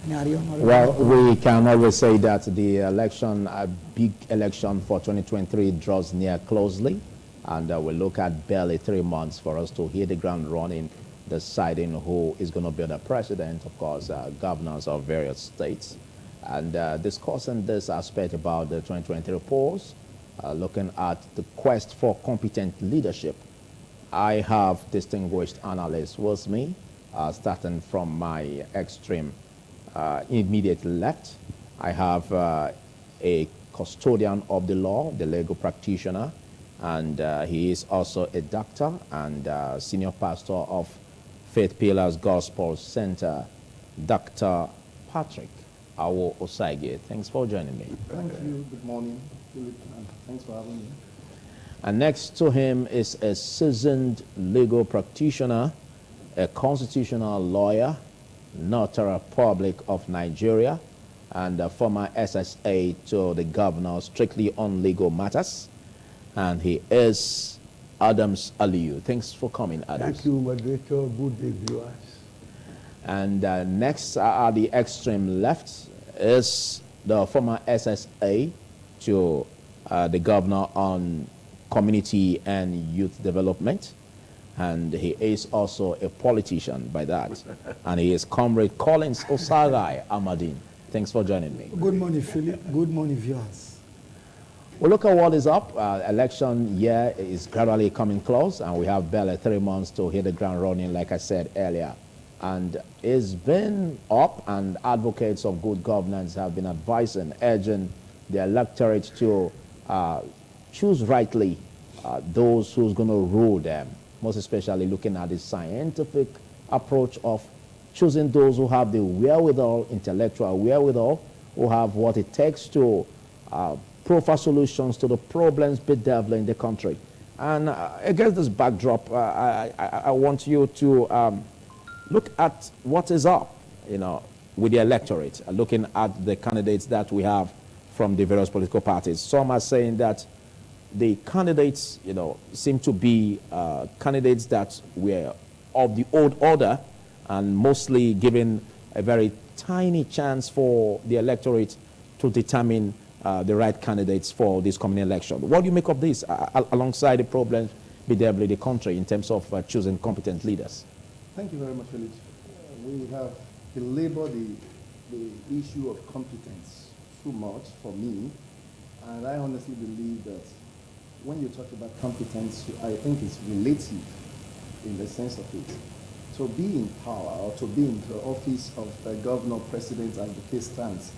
Well, we can always say that the election, a big election for 2023 draws near closely, and we'll look at barely 3 months for us to hit the ground running, deciding who is going to be the president, of course, governors of various states, and discussing this aspect about the 2023 polls, looking at the quest for competent leadership. I have distinguished analysts with me, starting from my extreme immediate left. I have a custodian of the law, the legal practitioner, and he is also a doctor and senior pastor of Faith Pillars Gospel Center, Dr. Patrick Awo Osaige. Thanks for joining me. Thank you. Good morning, Philip, and thanks for having me. And next to him is a seasoned legal practitioner, a constitutional lawyer, Notary Public of Nigeria, and a former SSA to the governor strictly on legal matters. And he is Adams Aliyu. Thanks for coming, Adams. Thank you, moderator. Good day, viewers. And next at the extreme left is the former SSA to the governor on community and youth development. And he is also a politician by that. And he is Comrade Collins Osagai Amadine. Thanks for joining me. Good morning, Philip. Good morning, viewers. Well, look at what is up. Election year is gradually coming close, and we have barely 3 months to hit the ground running, like I said earlier. And it's been up, and advocates of good governance have been advising, urging the electorate to choose rightly those who's going to rule them, most especially looking at the scientific approach of choosing those who have the wherewithal, intellectual wherewithal, who have what it takes to proffer solutions to the problems bedeviling the country. And against this backdrop, I want you to look at what is up, with the electorate, looking at the candidates that we have from the various political parties. Some are saying that the candidates, seem to be candidates that were of the old order and mostly giving a very tiny chance for the electorate to determine the right candidates for this coming election. What do you make of this alongside the problems bedeviling the country in terms of choosing competent leaders? Thank you very much, Philip. We have belabored the issue of competence too much for me, and I honestly believe that when you talk about competence, I think it's relative in the sense of it. To be in power or to be in the office of a governor, president, as the case stands,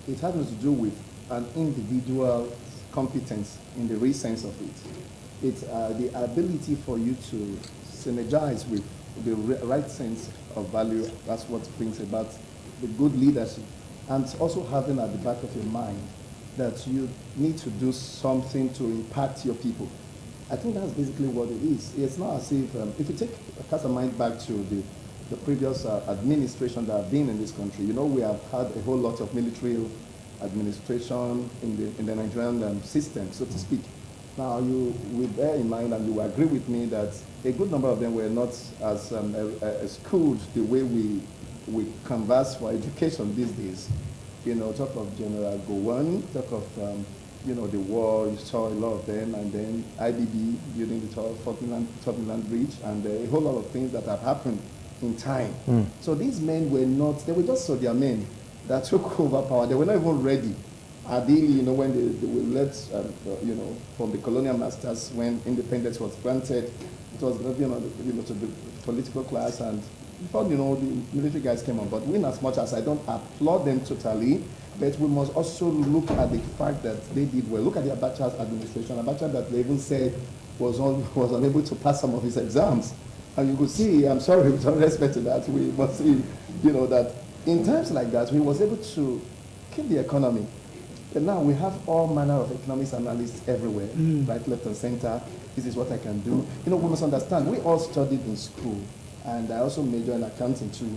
it has to do with an individual competence in the real sense of it. It's the ability for you to synergize with the right sense of value. That's what brings about the good leadership. And also having at the back of your mind that you need to do something to impact your people. I think that's basically what it is. It's not as if you cast a mind back to the previous administration that have been in this country, we have had a whole lot of military administration in the Nigerian system, so to speak. Now, you will bear in mind and you will agree with me that a good number of them were not as schooled the way we converse for education these days. Talk of General Gowon, talk of, the war, you saw a lot of them, and then IBB building the Tottenham Bridge, and a whole lot of things that have happened in time. So these men they were just soldier men that took over power. They were not even ready. Ideally, when they were led, from the colonial masters, when independence was granted, it was, to the political class, and before, the military guys came on. But in as much as I don't applaud them totally, but we must also look at the fact that they did well. Look at the Abacha's administration. Abacha, that they even said was unable to pass some of his exams. And you could see, I'm sorry, with all respect to that, we must see, that in times like that, we was able to keep the economy. And now we have all manner of economics analysts everywhere, right, left, and center. This is what I can do. We must understand, we all studied in school, and I also major in accounting too.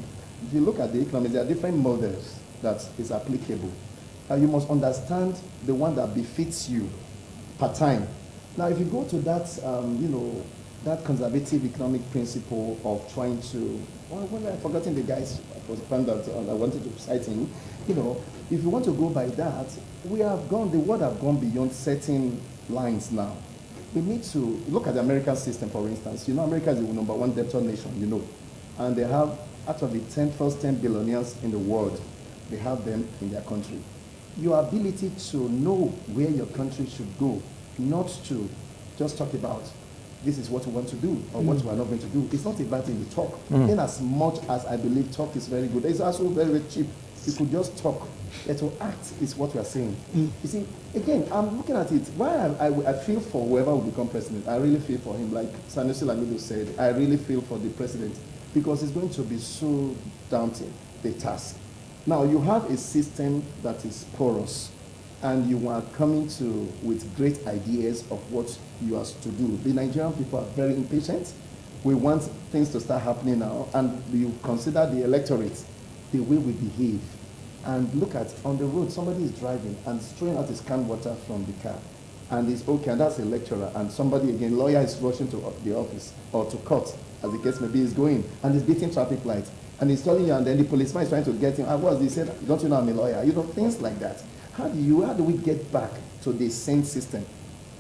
If you look at the economics, there are different models that is applicable. Now you must understand the one that befits you per time. Now if you go to that, that conservative economic principle of trying to, I've forgotten the guy's was the point that I wanted to cite in. You know, if you want to go by that, we have gone, the world have gone beyond certain lines now. We need to look at the American system, for instance. You know, America is the number one debtor nation, you know. And they have, out of the first 10 billionaires in the world, they have them in their country. Your ability to know where your country should go, not to just talk about this is what we want to do or what we are not going to do. It's not about in the talk. In as much as I believe talk is very good, it's also very, very cheap. You could just talk. But to act is what we are saying. You see, again, I'm looking at it. Why I feel for whoever will become president. I really feel for him. Like Sanusi Lamido said, I really feel for the president because it's going to be so daunting, the task. Now, you have a system that is porous, and you are coming to with great ideas of what you are to do. The Nigerian people are very impatient. We want things to start happening now, and you consider the electorate, the way we behave. And look at, on the road, somebody is driving and throwing out his canned water from the car. And it's okay, and that's a lecturer. And somebody, again, lawyer is rushing to the office or to court, as the case maybe is going, and he's beating traffic lights. And he's telling you, and then the policeman is trying to get him. He said, don't you know I'm a lawyer? You know, things like that. How do we get back to the same system?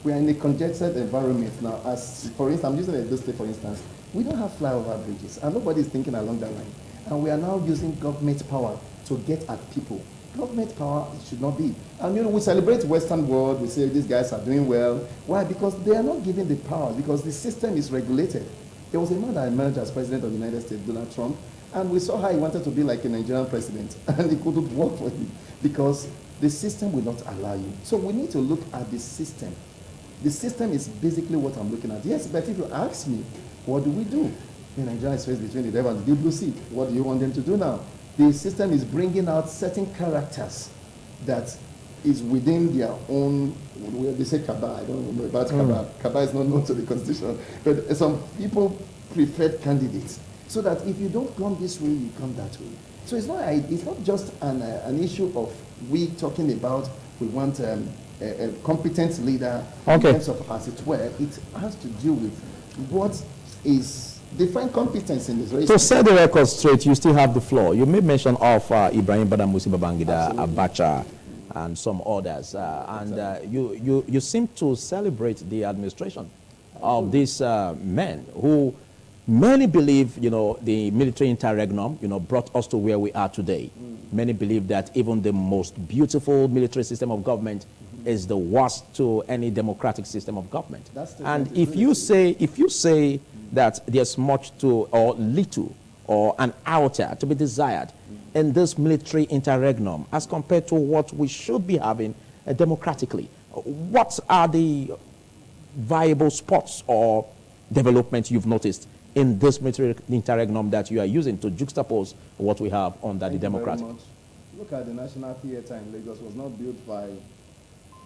We are in a congested environment now. As, for instance, I'm using this state, for instance. We don't have flyover bridges, and nobody is thinking along that line. And we are now using government power to get at people. Government power should not be. And you know, we celebrate Western world, we say these guys are doing well. Why? Because they are not given the power, because the system is regulated. There was a man that emerged as president of the United States, Donald Trump, and we saw how he wanted to be like a Nigerian president, and it couldn't work for him, because the system will not allow you. So we need to look at the system. The system is basically what I'm looking at. Yes, but if you ask me, what do we do? In Nigeria is faced between the devil and the deep blue sea. What do you want them to do now? The system is bringing out certain characters that is within their own, they say Kaba, I don't know about Kaba. Kaba is not known to the Constitution. But some people prefer candidates. So that if you don't come this way, you come that way. So it's not just an issue of we talking about we want a competent leader in terms of, as it were. It has to do with what is different competence in this race. To set the record straight, you still have the floor. You made mention of Ibrahim Badamasi Babangida, Abacha, and some others. You seem to celebrate the administration of these men who many believe, you know, the military interregnum, you know, brought us to where we are today. Many believe that even the most beautiful military system of government is the worst to any democratic system of government. And if you say that there's much to or little or an outer to be desired in this military interregnum as compared to what we should be having democratically, what are the viable spots or developments you've noticed in this military interregnum that you are using to juxtapose what we have under the democratic? Look at the National Theatre in Lagos. Was not built by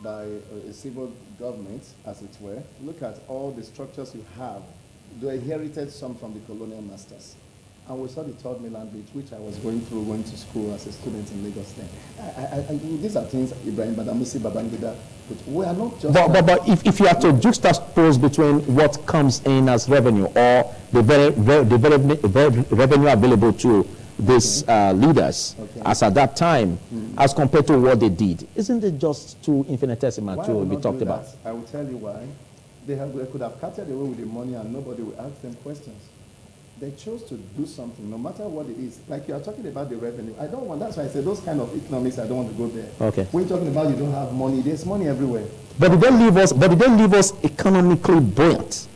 a civil government, as it were. Look at all the structures you have. They inherited some from the colonial masters. And we saw the Third Mainland Bridge, which I was going to school as a student in Lagos then. These are things Ibrahim Badamasi Babangida, but we are not just... But if you are to juxtapose between what comes in as revenue or the revenue available to these leaders as at that time, as compared to what they did, isn't it just too infinitesimal to be talked about? I will tell you why. They could have carted away with the money and nobody would ask them questions. They chose to do something, no matter what it is. Like you are talking about the revenue. I don't want, that's why I say those kind of economics, I don't want to go there. Okay. When you're talking about you don't have money, there's money everywhere. But did they leave us economically buoyant?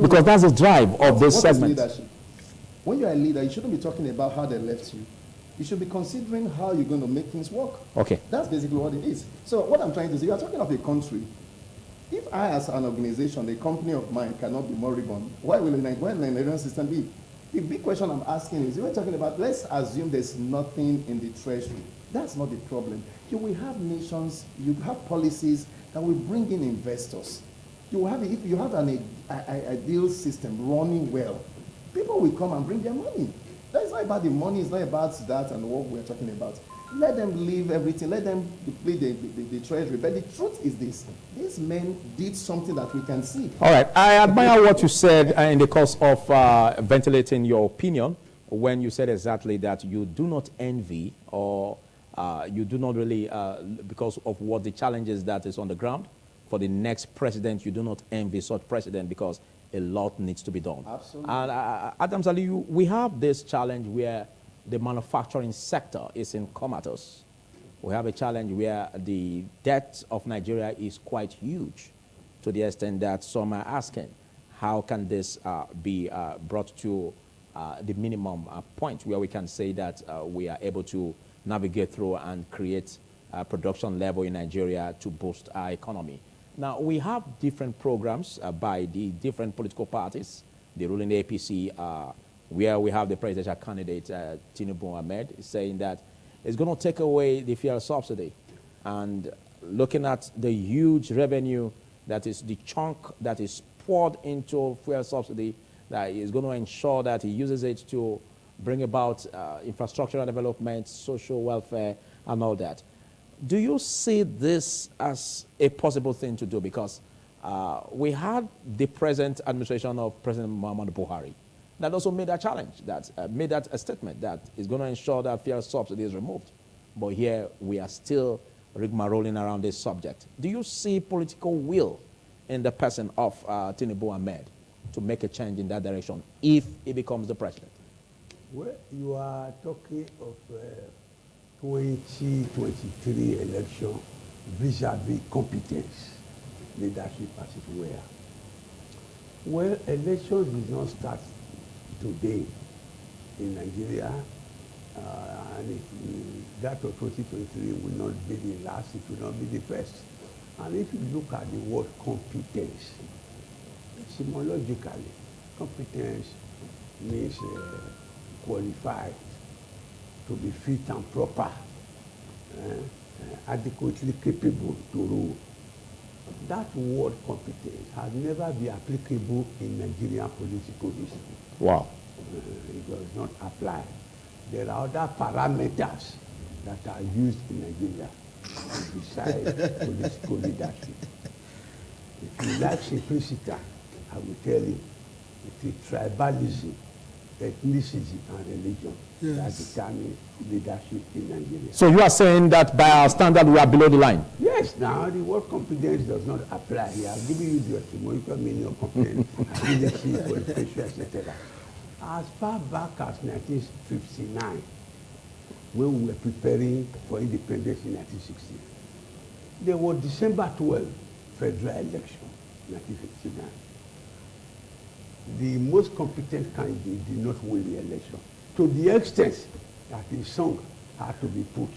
Because that's the drive of this segment. Leadership? When you're a leader, you shouldn't be talking about how they left you. You should be considering how you're going to make things work. Okay. That's basically what it is. So what I'm trying to say, you are talking of a country. If I, as an organization, a company of mine, cannot be moribund, why will the Nigerian system be? The big question I'm asking is, you're talking about, let's assume there's nothing in the treasury. That's not the problem. You will have nations, you have policies that will bring in investors. You will have, if you have an ideal system running well, people will come and bring their money. That's not about the money, it's not about that and what we're talking about. Let them leave everything, let them deplete the treasury. But the truth is this, these men did something that we can see. All right, I admire what you said in the course of ventilating your opinion when you said exactly that you do not envy or you do not really, because of what the challenges that is on the ground, for the next president, you do not envy such president because a lot needs to be done. Absolutely. And Adam Saliu, we have this challenge where the manufacturing sector is in comatose. We have a challenge where the debt of Nigeria is quite huge, to the extent that some are asking, how can this be brought to the minimum point where we can say that we are able to navigate through and create a production level in Nigeria to boost our economy. Now, we have different programs by the different political parties, the ruling APC, where we have the presidential candidate, Tinubu Ahmed, saying that it's going to take away the fuel subsidy. And looking at the huge revenue that is the chunk that is poured into fuel subsidy, that is going to ensure that he uses it to bring about infrastructural development, social welfare, and all that. Do you see this as a possible thing to do? Because we had the present administration of President Muhammadu Buhari that also made that challenge, that made that a statement that is going to ensure that fuel subsidy is removed. But here we are still rigmaroling around this subject. Do you see political will in the person of Tinubu Ahmed to make a change in that direction if he becomes the president? Well, you are talking of 2023 election vis-a-vis competence, leadership as it were. Well, elections did not start today in Nigeria, and that of 2023 will not be the last, it will not be the first. And if you look at the word competence, etymologically, competence means qualified, to be fit and proper, adequately capable to rule. That word competence has never been applicable in Nigerian political history. Wow. It does not apply. There are other parameters that are used in Nigeria besides political leadership. If you like simplicity, I will tell you, it is tribalism, ethnicity, and religion that determine leadership in Nigeria. So you are saying that by our standard we are below the line? Yes, now the word competence does not apply here. I'm giving you the etymological meaning of competence, ability, qualification, etc. As far back as 1959, when we were preparing for independence in 1960, there was December 12 federal election, 1959. The most competent candidate did not win the election, to the extent that his song had to be put.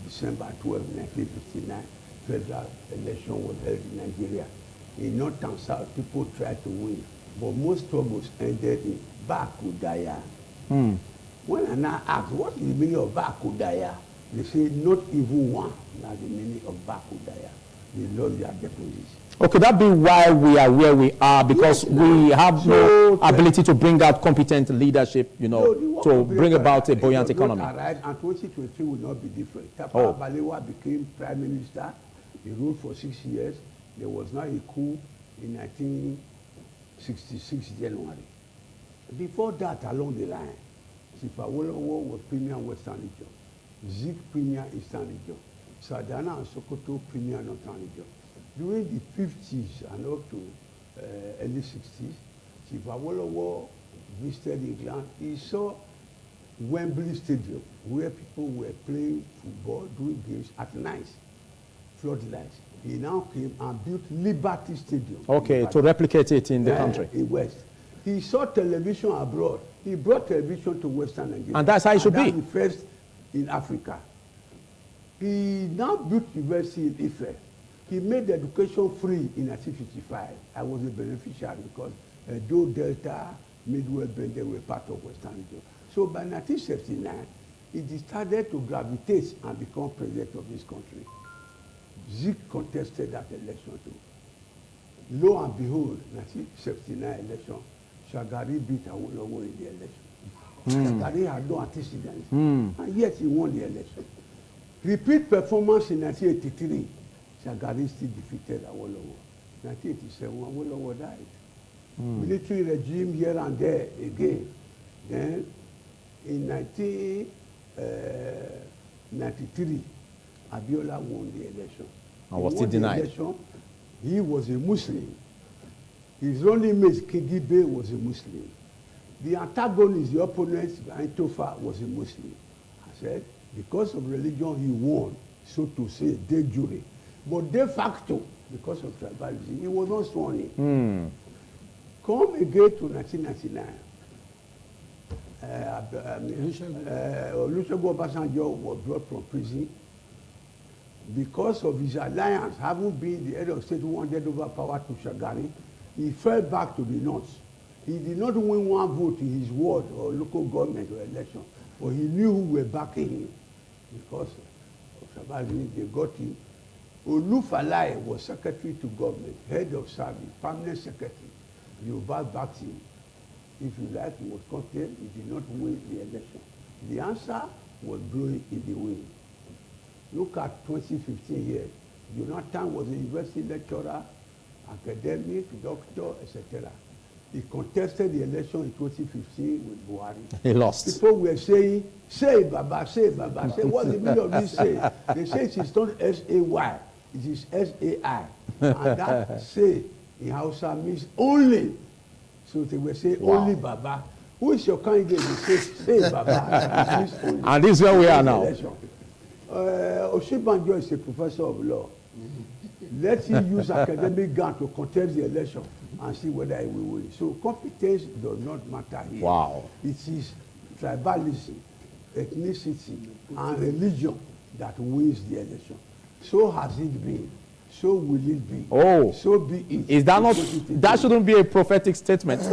December 12, 1959, federal election was held in Nigeria. In North and South, people tried to win, but most struggles ended in Bakudaya. When I now ask, what is the meaning of Bakudaya? They say, not even one. That's the meaning of Bakudaya. They lost their deposits. Okay, that be why we are where we are, because we have no ability to bring out competent leadership, you know, to bring about a buoyant economy. And 2023 will not be different. Tafawa Balewa became prime minister. He ruled for 6 years. There was now a coup in 1966 January. Before that, along the line, Sifawolowo was premier Western Region, Zik premier Eastern Region, Sadana and Sokoto premier Northern Region. During the 50s and up to early 60s, Sifawolowo visited England. He saw Wembley Stadium, where people were playing football, doing games at night, floodlights. He now came and built Liberty Stadium. Okay, to replicate it in the country. In West. He saw television abroad. He brought television to Western Nigeria. And that's how it should be. That's the first in Africa. He now built university in Ife. He made education free in 1955. I was a beneficiary because Edo, Delta, Midway, Bende were part of Western Region. So by 1979, he decided to gravitate and become president of this country. Zik contested that election too. Lo and behold, 1979 election, Shagari beat Awolowo in the election. Shagari had no antecedents, and yet he won the election. Repeat performance in 1983, Shagari still defeated Awolowo. 1987, Awolowo died. Military regime here and there again. Then In 1993, Abiola won the election. And was still denied. Election, he was a Muslim. His only mate, Kigibe, was a Muslim. The antagonist, the opponent, Tofa, was a Muslim. I said, because of religion, he won, so to say, de jure. But de facto, because of tribalism, he was not sworn in. Come again to 1999. Olusegun Obasanjo was brought from prison because of his alliance, having been the head of state who handed over power to Shagari. He fell back to the north. He did not win one vote in his ward or local government or election, but he knew who were backing him because of Shagari. They got him. Olufalaye was secretary to government, head of service, permanent secretary. Yoruba backed him. If you like, he was content, he did not win the election. The answer was blowing in the wind. Look at 2015 here. Jonathan was a university lecturer, academic, doctor, etc. He contested the election in 2015 with Buhari. He lost. People were saying, say Baba, say Baba, say. What's the meaning of this say? They say it is not S-A-Y, it is S-A-I. And that say in Hausa means only. So they will say, wow. Only Baba. Who is your candidate? They say Baba. And this is where we are now. Oshibanjo is a professor of law. Let him use academic gun to contest the election and see whether he will win. So competence does not matter here. Wow. It is tribalism, ethnicity, and religion that wins the election. So has it been. So will it be. Oh, so be it. Is that not? That shouldn't be a prophetic statement.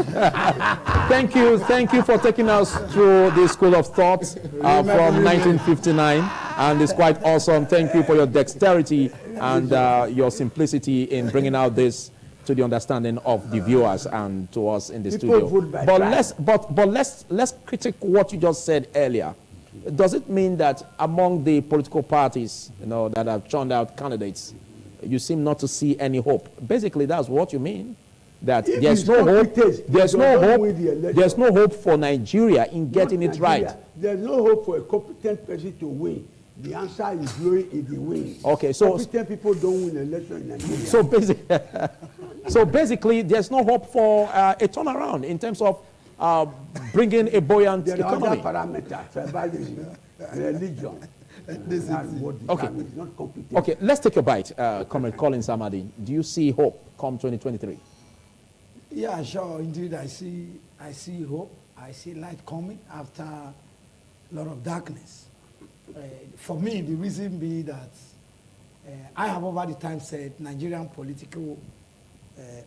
Thank you for taking us through the school of thought from 1959, and it's quite awesome. Thank you for your dexterity and your simplicity in bringing out this to the understanding of the viewers and to us in the studio. But let's critique what you just said earlier. Does it mean that among the political parties, that have churned out candidates, you seem not to see any hope? Basically, that's what you mean. That there's no hope. There's no hope. There's no hope for Nigeria in getting it right. There's no hope for a competent person to win. The answer is blowing in the wind. Okay, so competent people don't win election in Nigeria. So basically, there's no hope for a turnaround in terms of bringing a buoyant economy. There are other parameters: tribalism, religion. Okay, let's take a bite. Comrade Collins Amadi, do you see hope come 2023? Yeah, sure. Indeed, I see hope. I see light coming after a lot of darkness. For me, the reason be that I have over the time said Nigerian political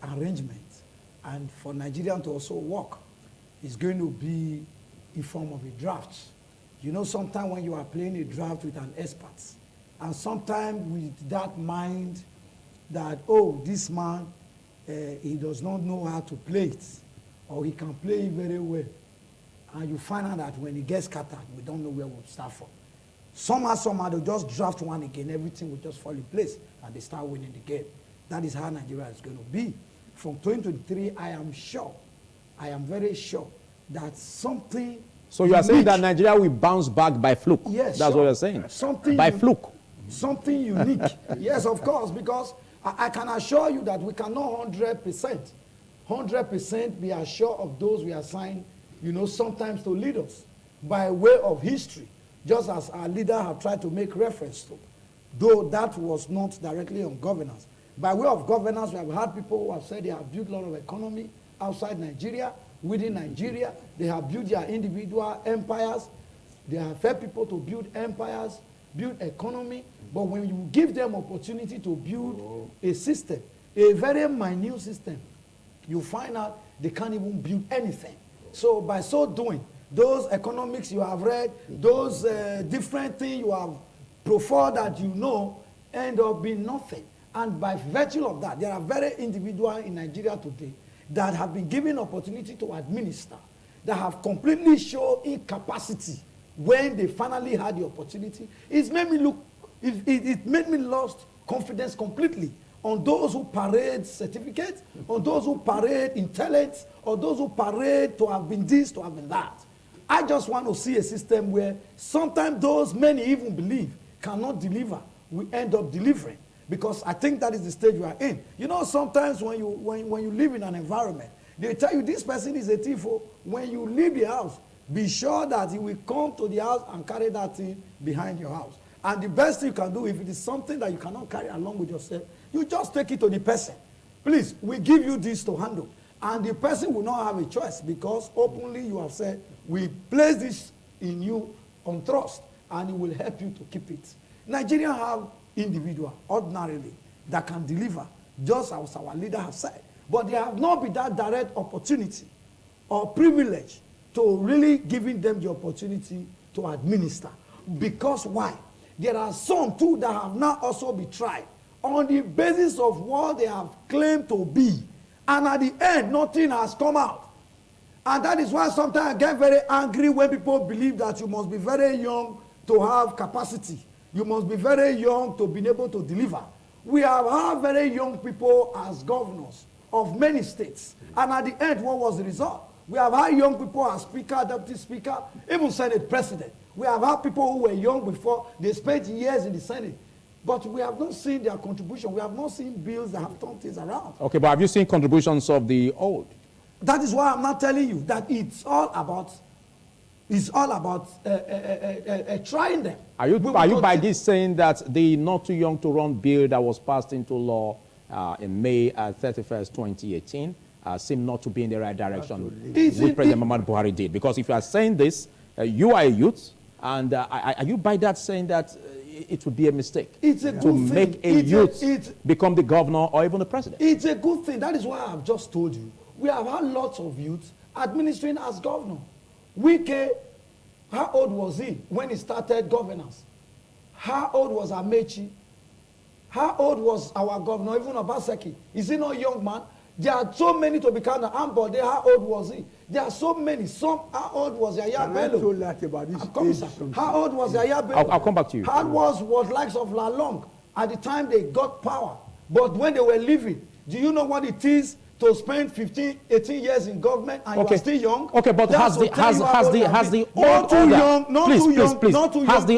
arrangement, and for Nigerian to also work, is going to be in form of a draft. Sometimes when you are playing a draft with an expert, and sometimes with that mind that, oh, this man, he does not know how to play it, or he can play it very well, and you find out that when he gets scattered, we don't know where we'll start from. Somehow, they'll just draft one again, everything will just fall in place, and they start winning the game. That is how Nigeria is going to be. From 2023, I am very sure that something. So you are saying that Nigeria will bounce back by fluke? Yes. That's what you're saying? Something by fluke? Something unique. Yes, of course, because I can assure you that we cannot 100% be assured of those we assign, sometimes to lead us by way of history, just as our leader have tried to make reference to, though that was not directly on governance. By way of governance, we have had people who have said they have built a lot of economy outside Nigeria, within Nigeria. They have built their individual empires. They have helped people to build empires, build economy. But when you give them opportunity to build a system, a very minute system, you find out they can't even build anything. So by so doing, those economics you have read, those different things you have preferred that end up being nothing. And by virtue of that, there are very individuals in Nigeria today that have been given opportunity to administer, that have completely shown incapacity when they finally had the opportunity. It made me lost confidence completely on those who parade certificates, on those who parade intellect, or those who parade to have been this, to have been that. I just want to see a system where sometimes those many even believe cannot deliver, we end up delivering. Because I think that is the stage we are in. You know, sometimes when you live in an environment, they tell you this person is a thief. When you leave the house, be sure that he will come to the house and carry that thing behind your house. And the best thing you can do, if it is something that you cannot carry along with yourself, you just take it to the person. Please, we give you this to handle. And the person will not have a choice because openly you have said, we place this in you on trust and it will help you to keep it. Nigerians have individuals, ordinarily, that can deliver, just as our leader has said. But there have not been that direct opportunity or privilege to really giving them the opportunity to administer. Because why? There are some too that have now also been tried on the basis of what they have claimed to be. And at the end, nothing has come out. And that is why sometimes I get very angry when people believe that you must be very young to have capacity. You must be very young to be able to deliver. We have had very young people as governors of many states. And at the end, what was the result? We have had young people as speaker, deputy speaker, even Senate president. We have had people who were young before. They spent years in the Senate. But we have not seen their contribution. We have not seen bills that have turned things around. Okay, but have you seen contributions of the old? That is why I'm not telling you that it's all about trying them. Are you by this saying that the not too young to run bill that was passed into law in May 31st, 2018 seemed not to be in the right direction, which President Muhammadu Buhari did? Because if you are saying this, you are a youth, and are you by that saying that it would be a mistake to make a youth become the governor or even the president? It's a good thing. That is why I've just told you. We have had lots of youths administering as governor. Wike, how old was he when he started governance? How old was Amechi? How old was our governor, even Obaseki? Is he not a young man? There are so many to become the Ambode. How old was he? There are so many. How old was Yaya Bello? How old was Yaya Bello? I'll come back to you. How was likes of Lalong at the time they got power? But when they were leaving, do you know what it is to spend 15, 18 years in government and you are still young? Okay, but has the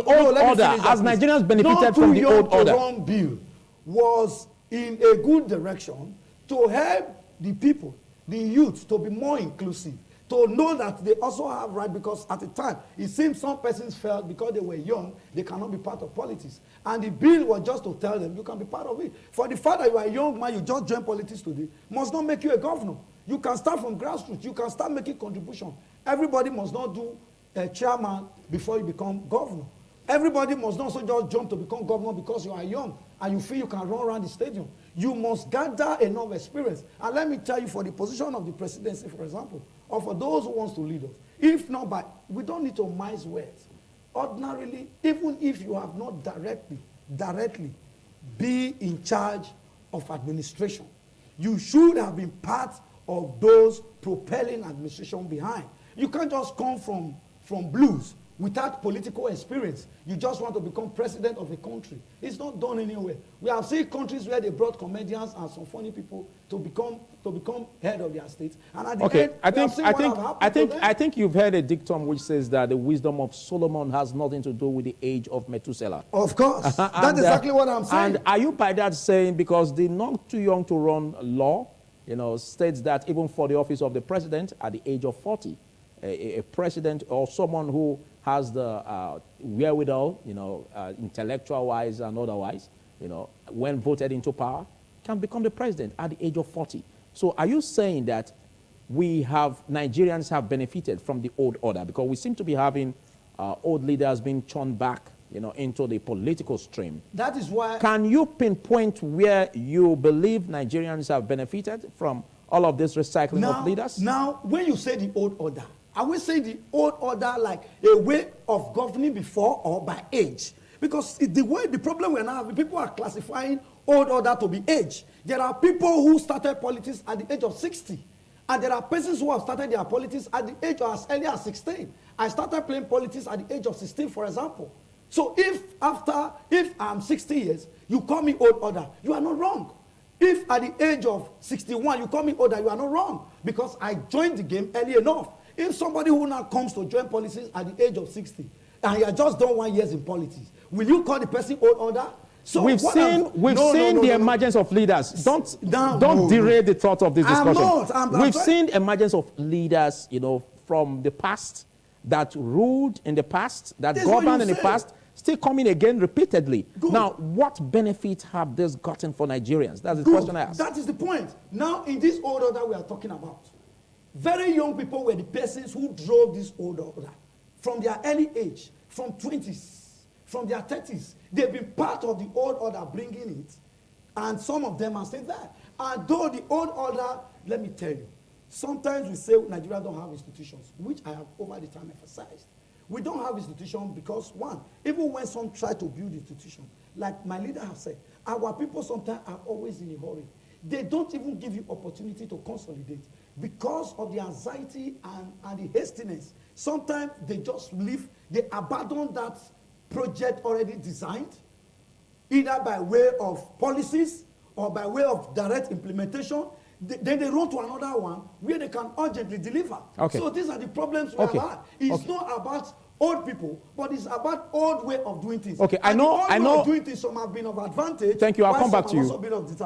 old order, has Nigerians benefited from the old order? Not too young to run bill was in a good direction to help the people, the youth, to be more inclusive, to know that they also have right, because at the time, it seems some persons felt because they were young, they cannot be part of politics. And the bill was just to tell them, you can be part of it. For the fact that you are a young man, you just join politics today, must not make you a governor. You can start from grassroots. You can start making contribution. Everybody must not do a chairman before you become governor. Everybody must not also just jump to become governor because you are young and you feel you can run around the stadium. You must gather enough experience. And let me tell you, for the position of the presidency, for example, or for those who want to lead us, if not by, we don't need to mince words. Ordinarily, even if you have not directly be in charge of administration, you should have been part of those propelling administration behind. You can't just come from blues without political experience. You just want to become president of a country. It's not done anywhere. We have seen countries where they brought comedians and some funny people to become head of their states. And at the end, I think you've heard a dictum which says that the wisdom of Solomon has nothing to do with the age of Methuselah. Of course. That's exactly what I'm saying. And are you by that saying, because the not too young to run law, states that even for the office of the president at the age of 40, a president or someone who has the wherewithal, intellectual-wise and otherwise, when voted into power, can become the president at the age of 40. So are you saying that Nigerians have benefited from the old order? Because we seem to be having old leaders being churned back, into the political stream. That is why... Can you pinpoint where you believe Nigerians have benefited from all of this recycling of leaders? Now, when you say the old order, are we saying the old order like a way of governing before or by age? Because the problem we're now having, people are classifying old order to be age. There are people who started politics at the age of 60. And there are persons who have started their politics at the age of as early as 16. I started playing politics at the age of 16, for example. So if I'm 60 years, you call me old order, you are not wrong. If at the age of 61, you call me older, you are not wrong. Because I joined the game early enough. If somebody who now comes to join politics at the age of 60 and he has just done 1 year in politics, will you call the person old order? So we've seen the emergence of leaders. Don't derail the thought of this discussion. We've seen emergence of leaders, you know, from the past that ruled in the past, that governed in the past, still coming again repeatedly. Good. Now, what benefit have this gotten for Nigerians? That's the question I ask. That is the point. Now, in this old order we are talking about, very young people were the persons who drove this old order from their early age, from 20s, from their 30s. They've been part of the old order bringing it, and some of them are still there. And though the old order, let me tell you, sometimes we say Nigeria don't have institutions, which I have over the time emphasized. We don't have institutions because, one, even when some try to build institutions, like my leader has said, our people sometimes are always in a hurry. They don't even give you opportunity to consolidate because of the anxiety and the hastiness. Sometimes they just leave, they abandon that project already designed, either by way of policies or by way of direct implementation. Then they run to another one where they can urgently deliver. Okay. So these are the problems we have. It's not about old people, but it's about old way of doing things. Okay, I know. Doing things, some have been of advantage. Thank you. I'll come back to you.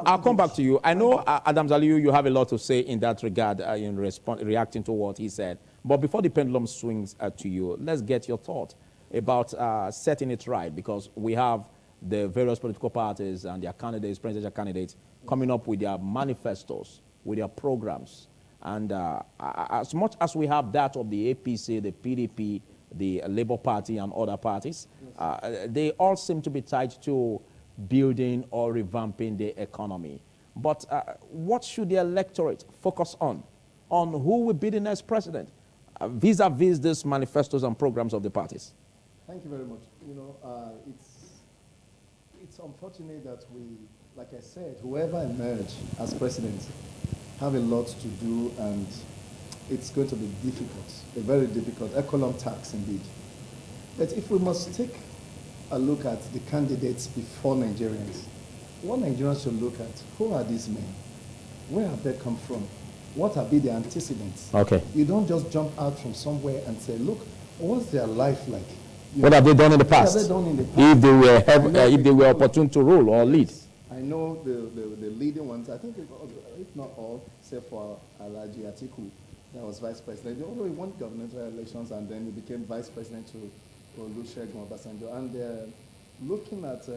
I'll come back to you. I know, Adam Zaliu, you have a lot to say in that regard in reacting to what he said. But before the pendulum swings to you, let's get your thought about setting it right, because we have the various political parties and their candidates, presidential candidates, coming up with their manifestos, with their programs. And as much as we have that of the APC, the PDP, the Labour Party, and other parties, they all seem to be tied to building or revamping the economy. But what should the electorate focus on who will be the next president, vis-a-vis these manifestos and programs of the parties? Thank you very much. You know, it's unfortunate that we, like I said, whoever emerges as president have a lot to do, and it's going to be difficult, a very difficult, economic tax indeed. But if we must take a look at the candidates before Nigerians, what Nigerians should look at, who are these men? Where have they come from? What have been their antecedents? Okay. You don't just jump out from somewhere and say, look, what's their life like? What have they done in the past? What have they done in the past? If they were opportune to rule or lead? I know the leading ones. I think if not all, except for Alhaji Atiku, that was vice president. Although he won governmental elections and then he became vice president to Olusegun Obasanjo. And looking at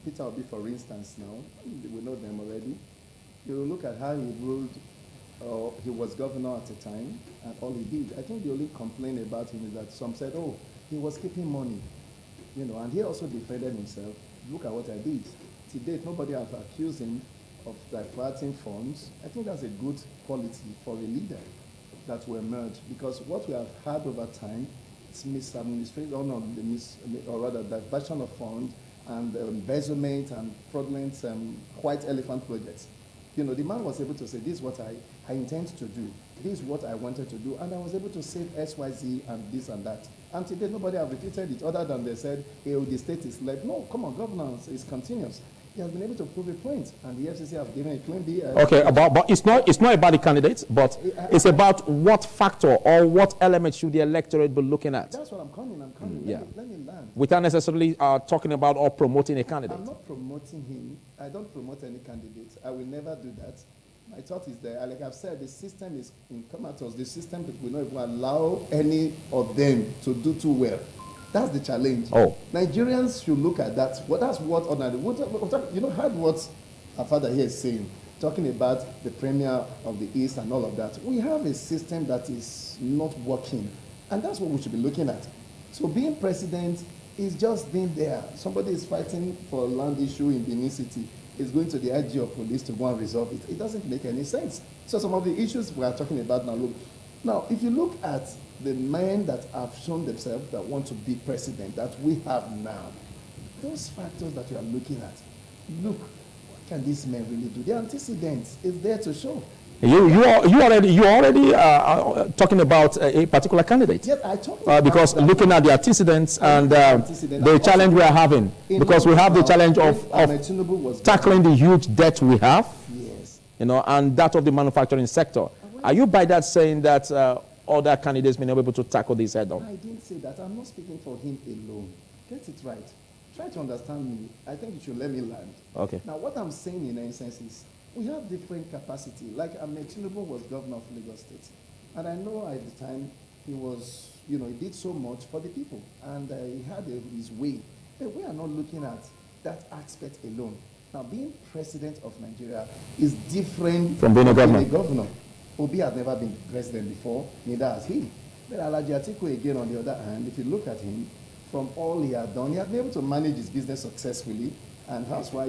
Peter Obi, for instance, now we know them already. You look at how he ruled. He was governor at the time, and all he did. I think the only complaint about him is that some said, "Oh, he was keeping money," you know, and he also defended himself. Look at what I did. To date, nobody has accused him of diverting funds. I think that's a good quality for a leader that will emerge, because what we have had over time is misadministration, or rather diversion of funds and embezzlement and fraudulent white elephant projects. You know, the man was able to say, this is what I intend to do. This is what I wanted to do. And I was able to save XYZ and this and that. And today, nobody has repeated it other than they said, hey, the state is led. No, come on, governance is continuous. He has been able to prove a point. And the FCC have given a clean deal. Okay, but it's not about the candidates, but it's about what factor or what element should the electorate be looking at. That's what I'm coming. Let me learn. Without necessarily talking about or promoting a candidate. I'm not promoting him. I don't promote any candidates. I will never do that. My thought is that, like I've said, the system is in comatose. The system that will not even allow any of them to do too well. That's the challenge. Oh. Nigerians should look at that. That's what ordinary. You know, heard what our father here is saying, talking about the Premier of the East and all of that. We have a system that is not working, and that's what we should be looking at. So being president is just being there. Somebody is fighting for a land issue in Benin City. Is going to the IG of police to go and resolve it. It doesn't make any sense. So some of the issues we are talking about now, look. Now, if you look at the men that have shown themselves that want to be president that we have now, those factors that you are looking at, look, what can these men really do? The antecedents is there to show. You already talking about a particular candidate. Yes, I talked about because looking at the antecedents and the challenge we are having, because we have the challenge of tackling the huge debt we have, yes, you know, and that of the manufacturing sector. Are you by that saying that other candidates may not be able to tackle this head on? I didn't say that. I'm not speaking for him alone. Get it right. Try to understand me. I think you should let me land. Okay. Now, what I'm saying in essence is we have different capacity. Like Ahmed Tinubu was governor of Lagos State. And I know at the time he was, he did so much for the people. And he had his way. But we are not looking at that aspect alone. Now, being president of Nigeria is different from being a governor. Obi has never been president before, neither has he. But Alhaji Atiku, again, on the other hand, if you look at him, from all he had done, he has been able to manage his business successfully, and that's why,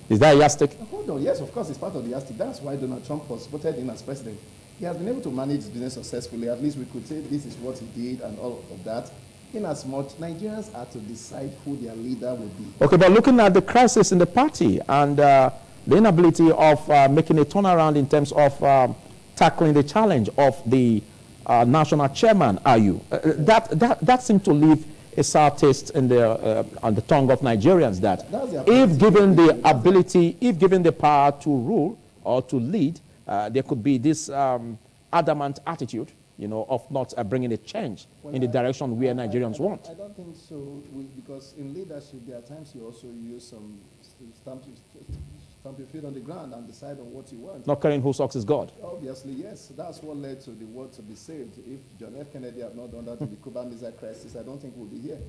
Is that a yardstick? Hold on, yes, of course, it's part of the yardstick. That's why Donald Trump was voted in as president. He has been able to manage his business successfully. At least we could say this is what he did and all of that. In as much, Nigerians are to decide who their leader will be. Okay, but looking at the crisis in the party and the inability of making a turnaround in terms of tackling the challenge of the national chairman, that seemed to leave a sour taste in on the tongue of Nigerians. That if given the ability, if given the power to rule or to lead, there could be this adamant attitude, of not bringing a change in the direction where Nigerians want. I don't think so, because in leadership, there are times you also use some stamp your feet on the ground and decide on what you want. Not caring whose ox is God. Obviously, yes. That's what led to the word to be saved. If John F. Kennedy had not done that in the Cuban Missile Crisis, I don't think we'll be here.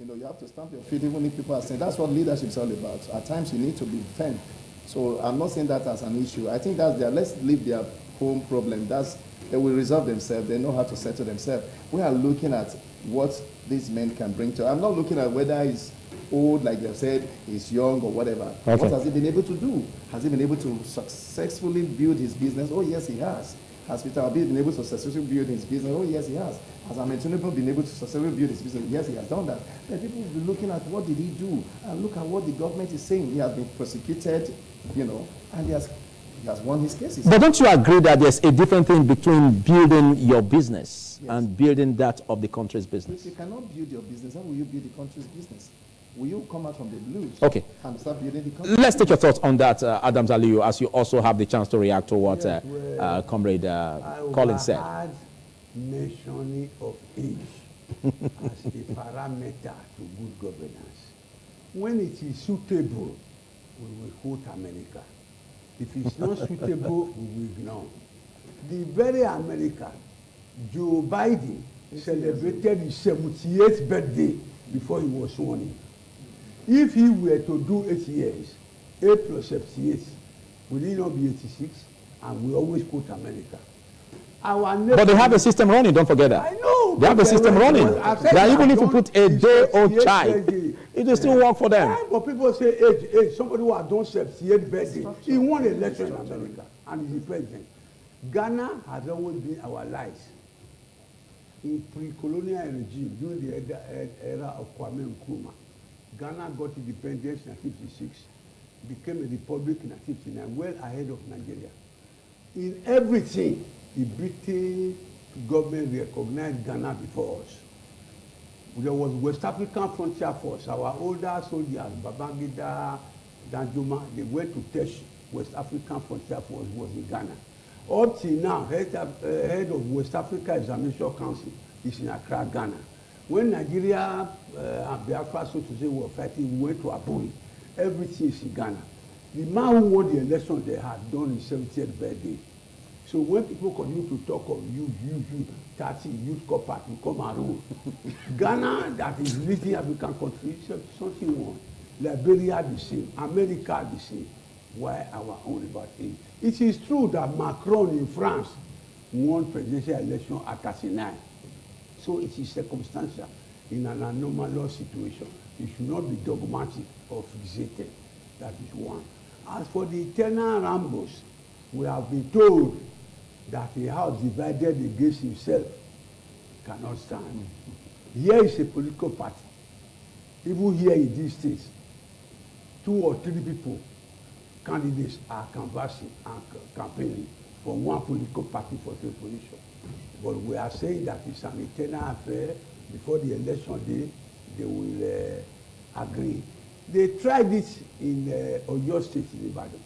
You have to stamp your feet even if people are saying, that's what leadership is all about. At times, you need to be firm. So I'm not saying that as an issue. I think that's let's leave their home problem. They will resolve themselves. They know how to settle themselves. We are looking at what these men can bring to. I'm not looking at whether he's old, like they've said, he's young or whatever. Okay. What has he been able to do? Has he been able to successfully build his business? Oh, yes, he has. Has Peter Obi been able to successfully build his business? Oh, yes, he has. Has Ahmed Tinubu been able to successfully build his business? Yes, he has done that. Then people will be looking at what did he do? And look at what the government is saying. He has been prosecuted, and he has won his cases. But don't you agree that there's a different thing between building your business and building that of the country's business? If you cannot build your business, how will you build the country's business? Will you come out from the blues and start building the country? Let's take your thoughts on that, Adams Aliyu, as you also have the chance to react to what Comrade Collins said. I mentioning of age as a parameter to good governance. When it is suitable, we will quote America. If it's not suitable, we will ignore. The very America, Joe Biden celebrated his 78th birthday before he was sworn in. If he were to do 8 years, 8 plus 78, will he not be 86? And we always quote America. But they have a system running, don't forget that. I know. They have a system running. That even if you put a day-old child, it will still work for them. Yeah, but people say age. Somebody who has done 78 birthday, he won an election in America and is the president. Ghana has always been our allies. In pre-colonial regime, during the era of Kwame Nkrumah, Ghana got independence in 1956, became a republic in 1959, well ahead of Nigeria. In everything, the British government recognized Ghana before us. There was West African Frontier Force. Our older soldiers, Babangida, Danjuma, they went to test West African Frontier Force was in Ghana. Up till now, head of West Africa Examination Council is in Accra, Ghana. When Nigeria and Biafra, so to say, were fighting, we went to Aburi. Everything is in Ghana. The man who won the election they had done his 70th birthday. So when people continue to talk of you, 30 youth corps to come and rule. Ghana, that is leading African country, something wrong. Liberia the same, America the same. Why our own about it? It is true that Macron in France won presidential election at 39. So it is circumstantial in an anomalous situation. You should not be dogmatic or fixated. That is one. As for the eternal rambles, we have been told that a house divided against himself cannot stand. Here is a political party. Even here in these states, 2 or 3 people, candidates are canvassing and campaigning for one political party for 3 positions. But we are saying that it's an eternal affair. Before the election day, they will agree. They tried it in Oyo State in Ibadan.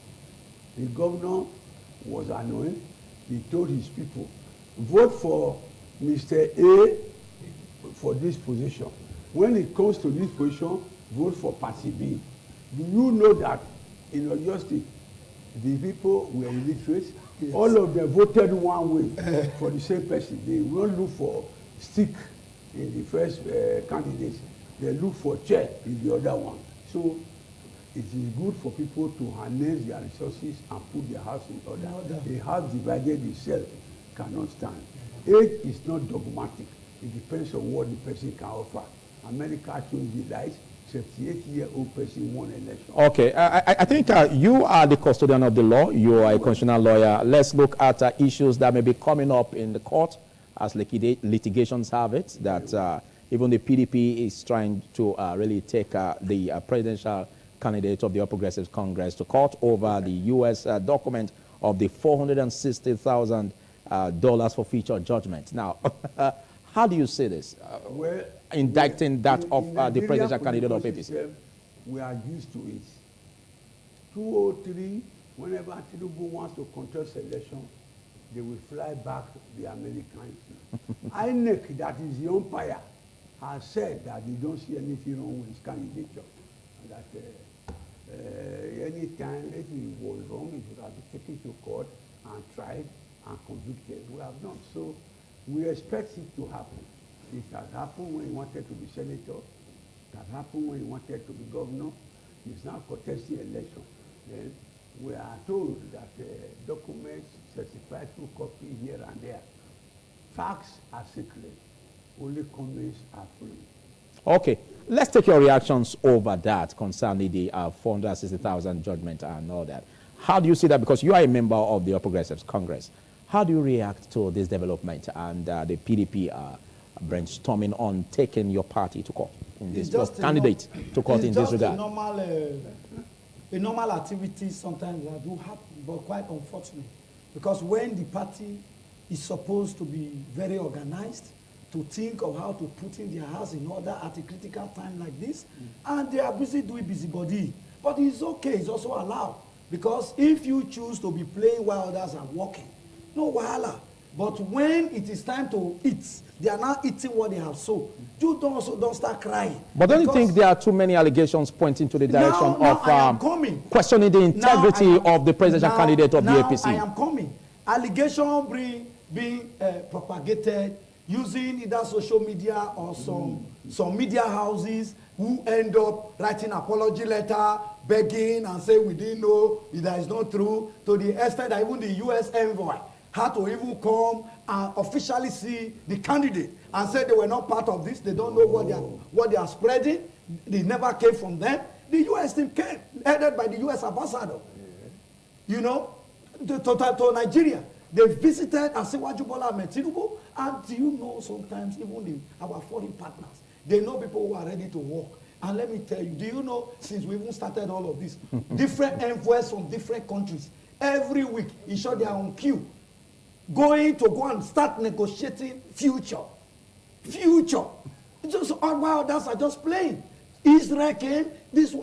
The governor was annoyed. He told his people, vote for Mr. A for this position. When it comes to this position, vote for Party B. Do you know that in Oyo State, the people were illiterate? Yes. All of them voted one way for the same person. They won't look for stick in the first candidate. They look for chair in the other one. So it is good for people to harness their resources and put their house in order. A house divided itself cannot stand. Age is not dogmatic. It depends on what the person can offer. America chose the light. 78-year-old person won election. Okay, I think you are the custodian of the law. You are a constitutional lawyer. Let's look at issues that may be coming up in the court as litigations have it, that even the PDP is trying to really take the presidential candidate of the All Progressives Congress to court over the U.S. Document of the $460,000 for future judgment. Now, how do you see this? Well, indicting that of the presidential candidate of APC? We are used to it. 203, whenever Tinubu wants to contest election, they will fly back the Americans. INEC, that is the umpire, has said that they don't see anything wrong with his candidature. That any time if he was wrong, he should have been taken to court and tried and convicted. We have done so. We expect it to happen. It has happened when he wanted to be senator. It has happened when he wanted to be governor. He's now contesting election. Then we are told that documents certified through copy here and there. Facts are secret. Only comments are free. Okay, let's take your reactions over that concerning the 460,000 judgment and all that. How do you see that? Because you are a member of the All Progressives Congress. How do you react to this development and the PDP brainstorming on taking your party to court in this candidate to court in this regard? A normal activity sometimes that do happen, but quite unfortunate, because when the party is supposed to be very organized, to think of how to put in their house in order at a critical time like this, and they are busy doing busybody. But it's okay, it's also allowed, because if you choose to be playing while others are working, no wahala. But when it is time to eat, they are now eating what they have sown. You don't start crying. But don't you think there are too many allegations pointing to the direction of questioning the integrity of the presidential candidate of the APC? I am coming. Allegations being propagated using either social media or some media houses who end up writing apology letter, begging and saying we didn't know, that is not true, to the extent that even the U.S. envoy had to even come and officially see the candidate and say they were not part of this. They don't know what they are spreading. They never came from them. The U.S. team came, headed by the U.S. ambassador, you know, to Nigeria. They visited Asiwaju Bola Ahmed Tinubu, and do you know sometimes even our foreign partners, they know people who are ready to work. And let me tell you, do you know, since we even started all of this, different envoys from different countries, every week, in short, they are on queue, going to go and start negotiating future. Just all while others are just playing. Israel came,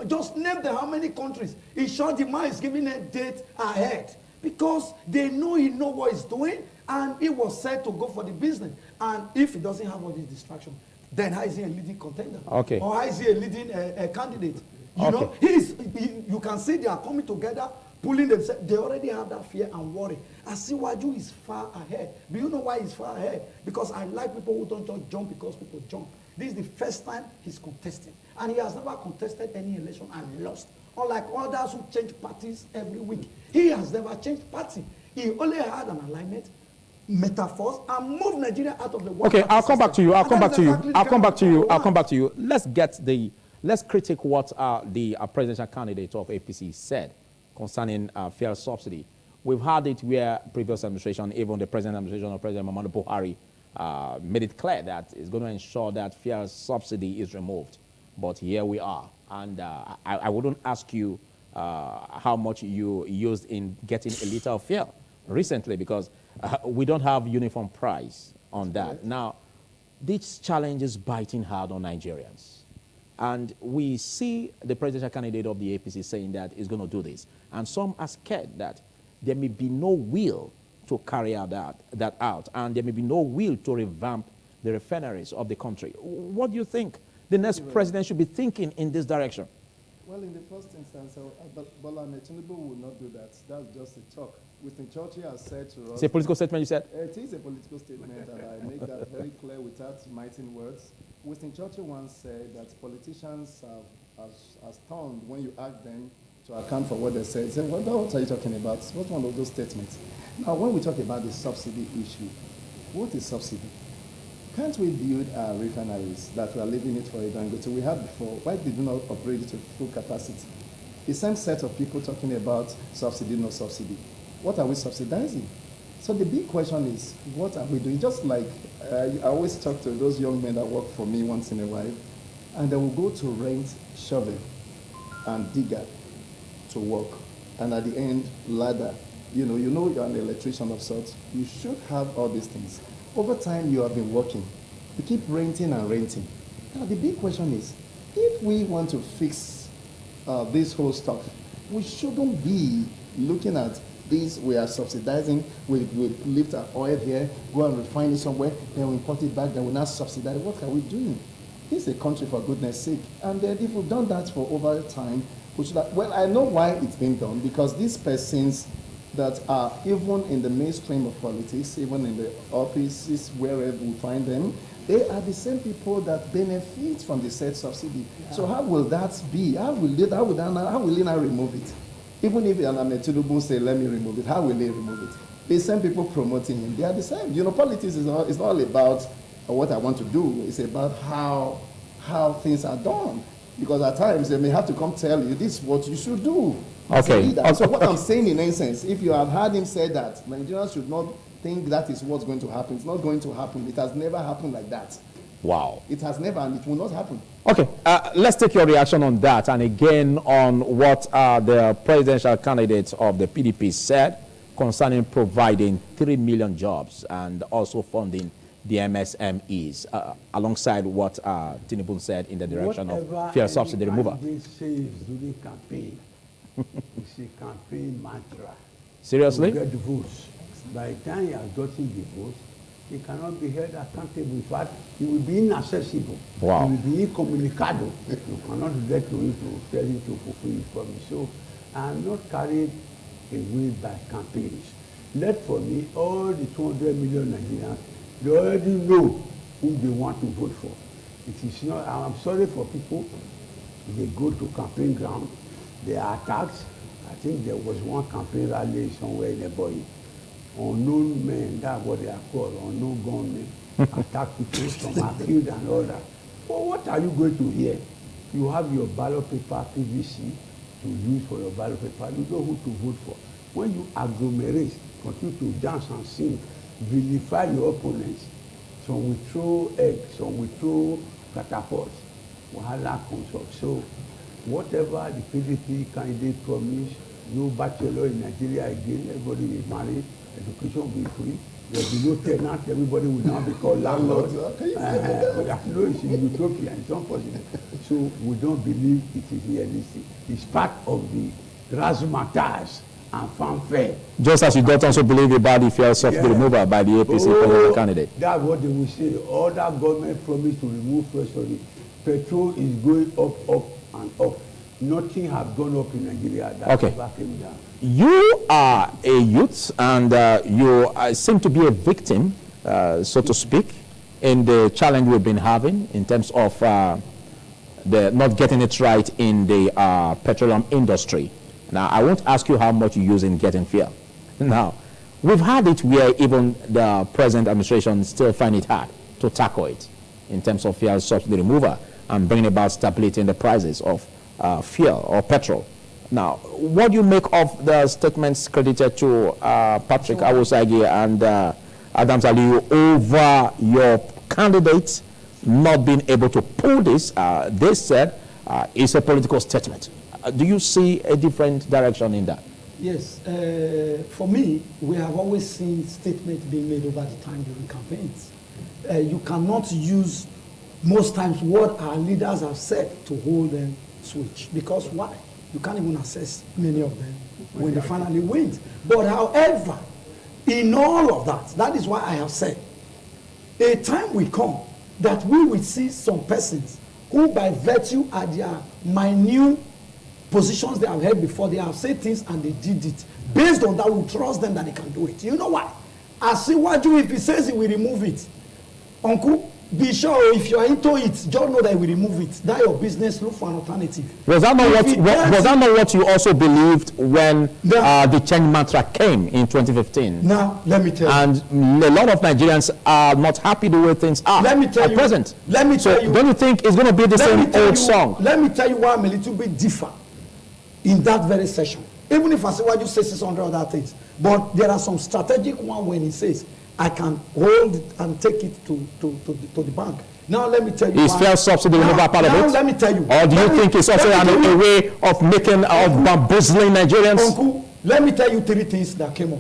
just name them how many countries. In short, the man is giving a date ahead because they know he knows what he's doing, and he was set to go for the business. And if he doesn't have all these distractions, then how is he a leading contender? Okay. Or how is he a leading candidate? You know, you can see they are coming together, pulling themselves. They already have that fear and worry. Asiwaju is far ahead. Do you know why he's far ahead? Because I like people who don't just jump because people jump. This is the first time he's contesting. And he has never contested any election and lost. Unlike others who change parties every week. He has never changed party. He only had an alignment, metaphors, and moved Nigeria out of the one. Okay, I'll come back to you. I'll come back to you. Let's critique what the presidential candidate of APC said concerning fuel subsidy. We've had it where previous administration, even the present administration of President Muhammadu Buhari, made it clear that it's going to ensure that fuel subsidy is removed. But here we are. And I wouldn't ask you how much you used in getting a liter of fuel recently, because we don't have uniform price on that. Now, this challenge is biting hard on Nigerians. And we see the presidential candidate of the APC saying that he's going to do this. And some are scared that there may be no will to carry out that out, and there may be no will to revamp the refineries of the country. What do you think the next president should be thinking in this direction? Well, in the first instance, Bola Tinubu will not do that. That's just a talk. Winston Churchill has said to us... It's a political statement, you said? It is a political statement, and I make that very clear without mighty words. Winston Churchill once said that politicians are stunned when you ask them to account for what they said. Say, what are you talking about? What's one of those statements? Now, when we talk about the subsidy issue, what is subsidy? Can't we build our refineries that we are leaving it for a Dangote we had before? Why did we not operate it to full capacity? The same set of people talking about subsidy, no subsidy. What are we subsidizing? So the big question is, what are we doing? Just like I always talk to those young men that work for me once in a while, and they will go to rent shovel and digger to work, and at the end, ladder. You know you're an electrician of sorts. You should have all these things. Over time, you have been working. You keep renting and renting. Now, the big question is, if we want to fix this whole stuff, we shouldn't be looking at this. We are subsidizing. We lift our oil here, go and refine it somewhere, then we import it back, then we now subsidize. What are we doing? This is a country, for goodness sake. And then if we've done that for over time, we should have, well, I know why it's been done, because these persons that are even in the mainstream of politics, even in the offices, wherever we find them, they are the same people that benefit from the said subsidy. Yeah. So how will that be? How will they now remove it? Even if Tinubu say, let me remove it, how will they remove it? The same people promoting him, they are the same. Politics is not all about what I want to do. It's about how things are done. Because at times they may have to come tell you, this is what you should do. Okay. So what I'm saying in essence, if you have heard him say that, Nigerians should not think that is what's going to happen. It's not going to happen. It has never happened like that. Wow. It has never, and it will not happen. Okay, let's take your reaction on that, and again on what the presidential candidate of the PDP said concerning providing 3 million jobs and also funding the MSMEs, alongside what Tinubu said in the direction of fuel subsidy removal. Whatever says during campaign, it's a campaign mantra. Seriously? To get the votes. By the time he has gotten the votes, he cannot be held accountable. In fact, he will be inaccessible. Wow. He will be incommunicado. You cannot get to him to tell him to fulfill his promise. So I am not carried away by campaigns. Let for me, all the 200 million Nigerians, they already know whom they want to vote for. It is not, I'm sorry for people, they go to campaign ground, they are attacked. I think there was one campaign rally somewhere in the boy. Unknown men, that's what they are called, unknown gunmen, attack people, some are killed and all that. Well, what are you going to hear? You have your ballot paper, PVC, to use for your ballot paper. You know who to vote for. When you agglomerate, continue to dance and sing, vilify your opponents, some will throw eggs, some will throw catapults. Wahala comes up. So whatever the PDP candidate promised, no bachelor in Nigeria again, everybody will marry, education will be free, there will be no tenant, everybody will now be called landlord. But no, it's in utopia, it's not possible. So we don't believe it is realistic. It's part of the razzmatazz and fanfare. Just as you don't also believe about the fuel subsidy removal by the APC presidential candidate. That's what they will say. All that government promised to remove fuel subsidy. Petrol is going up and up. Nothing has gone up in Nigeria. That never came down. You are a youth, and you seem to be a victim, so to speak, in the challenge we've been having in terms of the not getting it right in the petroleum industry. Now, I won't ask you how much you use in getting fuel. Now, we've had it where even the present administration still find it hard to tackle it in terms of fuel subsidy removal and bringing about stability in the prices of fuel or petrol. Now, what do you make of the statements credited to Patrick Awosagi and Adams Aliyu over your candidates not being able to pull this? They said it's a political statement. Do you see a different direction in that? Yes. For me, we have always seen statements being made over the time during campaigns. You cannot use most times what our leaders have said to hold them switch. Because why? You can't even assess many of them when they finally win. But however, in all of that, that is why I have said, a time will come that we will see some persons who by virtue of their minute positions they have held before, they have said things and they did it. Based on that, we trust them that they can do it. You know why? Asiwaju, if he says he will remove it, uncle, be sure if you are into it, just know that he will remove it. That your business, look for an alternative. Was that not what you also believed when the change mantra came in 2015? Now, let me tell you. And a lot of Nigerians are not happy the way things are let me tell at you, present. Let me tell you. Don't you think it's going to be the same old song? Let me tell you why I'm a little bit different in that very session. Even if Asiwaju says 600 other things. But there are some strategic one when he says, I can hold it and take it to the bank. Now let me tell you. Is fair subsidy removal part of it? Let me tell you. Or do you think it's also a way of making, of bamboozling Nigerians? Uncle, let me tell you 3 things that came up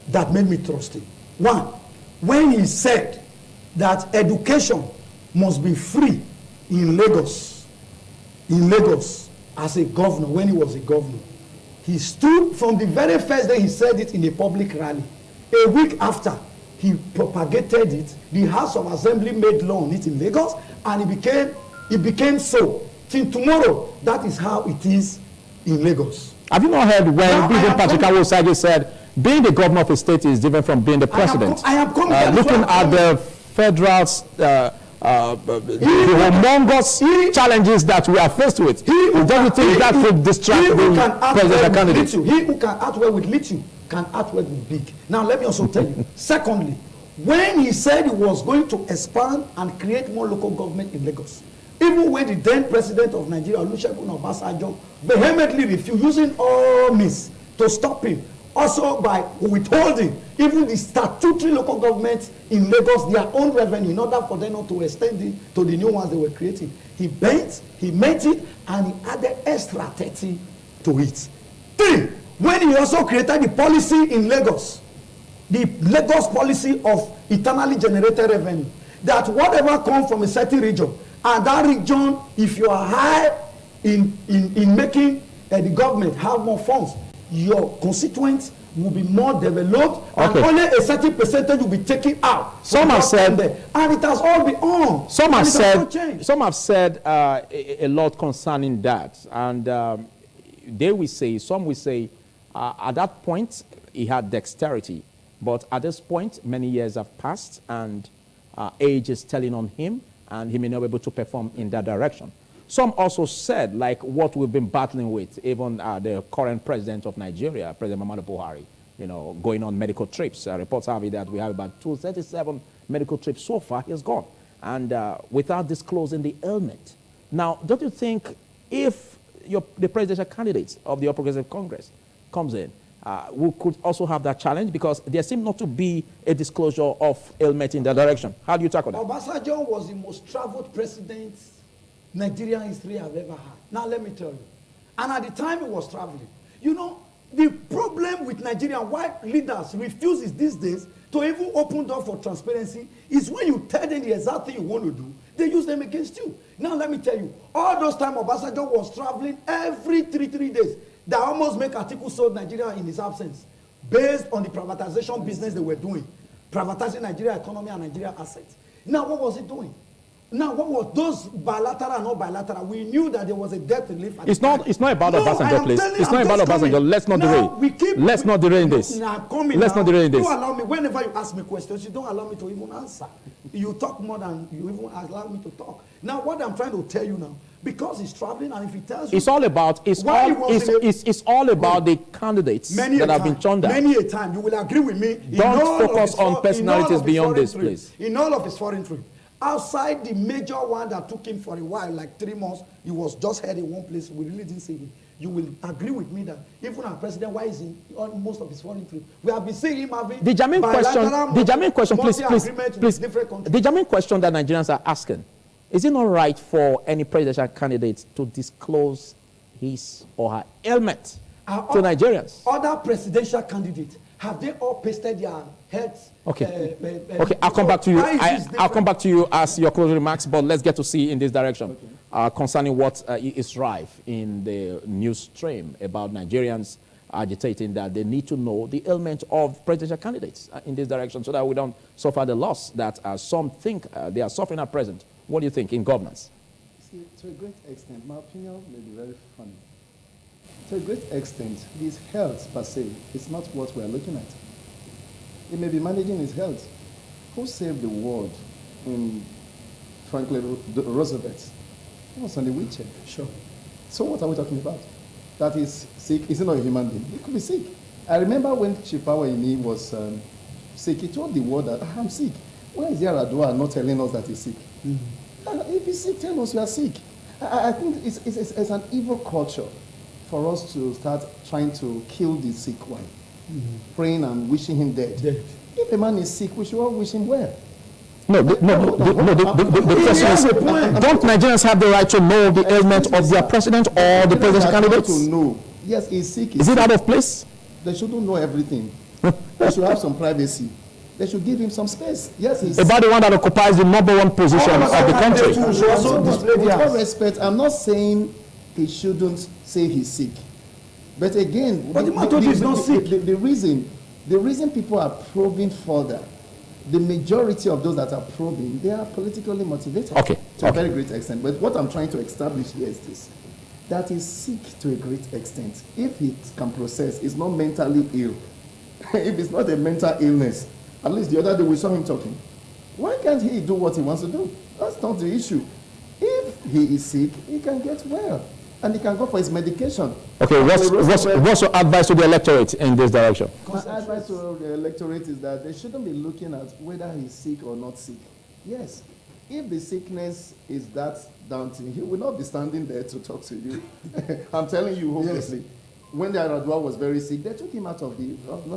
that made me trust him. One, when he said that education must be free in Lagos as a governor, when he was a governor, he stood from the very first day he said it in a public rally. A week after, he propagated it. The House of Assembly made law on it in Lagos, and it became so. Till tomorrow, that is how it is in Lagos. Have you not heard when Biden Patrick Awosage said, being the governor of a state is different from being the president? I am coming looking at the federal, the humongous challenges that we are faced with. Don't you think that could distract the presidential candidate? He who can act well with little can act well with big. Now, let me also tell you. Secondly, when he said he was going to expand and create more local government in Lagos, even when the then president of Nigeria, Olusegun Obasanjo, vehemently refused, using all means to stop him, also by withholding even the statutory local governments in Lagos their own revenue in order for them not to extend it to the new ones they were creating. He met it, and he added extra 30 to it. 3, when he also created the policy in Lagos, the Lagos policy of eternally generated revenue, that whatever comes from a certain region, and that region, if you are high in making the government have more funds, your constituents will be more developed, and only a certain percentage will be taken out. Some have said, and it has all been on. Some have said a lot concerning that, and some will say, at that point he had dexterity, but at this point many years have passed, and age is telling on him, and he may not be able to perform in that direction. Some also said, like what we've been battling with, even the current president of Nigeria, President Muhammadu Buhari, going on medical trips. Reports have it that we have about 237 medical trips so far. He's gone, and without disclosing the ailment. Now, don't you think if the presidential candidate of the All Progressive Congress comes in, we could also have that challenge, because there seems not to be a disclosure of ailment in that direction? How do you tackle that? Obasanjo was the most traveled president Nigerian history have ever had. Now let me tell you. And at the time he was traveling, the problem with Nigeria, why leaders refuse these days to even open door for transparency, is when you tell them the exact thing you want to do, they use them against you. Now let me tell you, all those time Obasanjo was traveling every three days, that almost make articles sold Nigeria in his absence, based on the privatization business they were doing, privatizing Nigeria economy and Nigeria assets. Now what was he doing? Now, what was those bilateral and not bilateral? We knew that there was a debt relief. It's not about Obasanjo, please. It's not about Obasanjo. Let's not derail. Let's not derail this. Let's not derail this. You allow me, whenever you ask me questions, you don't allow me to even answer. You talk more than you even allow me to talk. Now, what I'm trying to tell you now, because he's traveling, and if he tells you, it's all about the candidates that have been turned down. Many a time, you will agree with me. Don't focus on personalities beyond this, please. In all of his foreign trips. Outside the major one that took him for a while, like 3 months, he was just head in one place. We really didn't see him. You will agree with me that even our president, why is he on most of his foreign trips? We have been seeing him having the German question, please. The German question that Nigerians are asking: is it not right for any presidential candidate to disclose his or her ailment to Nigerians? Other presidential candidates, have they all pasted their heads? Okay. I'll come back to you. I'll come back to you as your closing remarks, but let's get to see in this direction concerning what is rife in the news stream about Nigerians agitating that they need to know the ailment of presidential candidates in this direction so that we don't suffer the loss that some think they are suffering at present. What do you think in governance? See, to a great extent, my opinion may be very funny. To a great extent, his health per se is not what we are looking at. He may be managing his health. Who saved the world in Franklin Roosevelt? He was on the wheelchair. Sure. So what are we talking about? That is sick. Is he not a human being? He could be sick. I remember when Chief Awayini was sick, he told the world that I'm sick. Why is Yaradua not telling us that he's sick? If he's sick, tell us you are sick. I think it's an evil culture for us to start trying to kill the sick one, praying and wishing him dead. If a man is sick, we should all wish him well. No, the question is, don't Nigerians have the right to know the ailment of their president or the presidential candidates? To know. Yes, he's sick. Is it out of place? They shouldn't know everything. They should have some privacy. They should give him some space. Yes, he's about the one that occupies the #1 position of the country. With all respect, I'm not saying he shouldn't say he's sick. But again, the reason people are probing further, the majority of those that are probing, they are politically motivated to a very great extent. But what I'm trying to establish here is this, that he's sick to a great extent. If he can process, he's not mentally ill. If it's not a mental illness, at least the other day we saw him talking. Why can't he do what he wants to do? That's not the issue. If he is sick, he can get well. And he can go for his medication. Okay, what's your advice to the electorate in this direction? My advice to the electorate is that they shouldn't be looking at whether he's sick or not sick. Yes, if the sickness is that daunting, he will not be standing there to talk to you. I'm telling you, hopelessly. Yes. When the Yaradua was very sick, they took him out of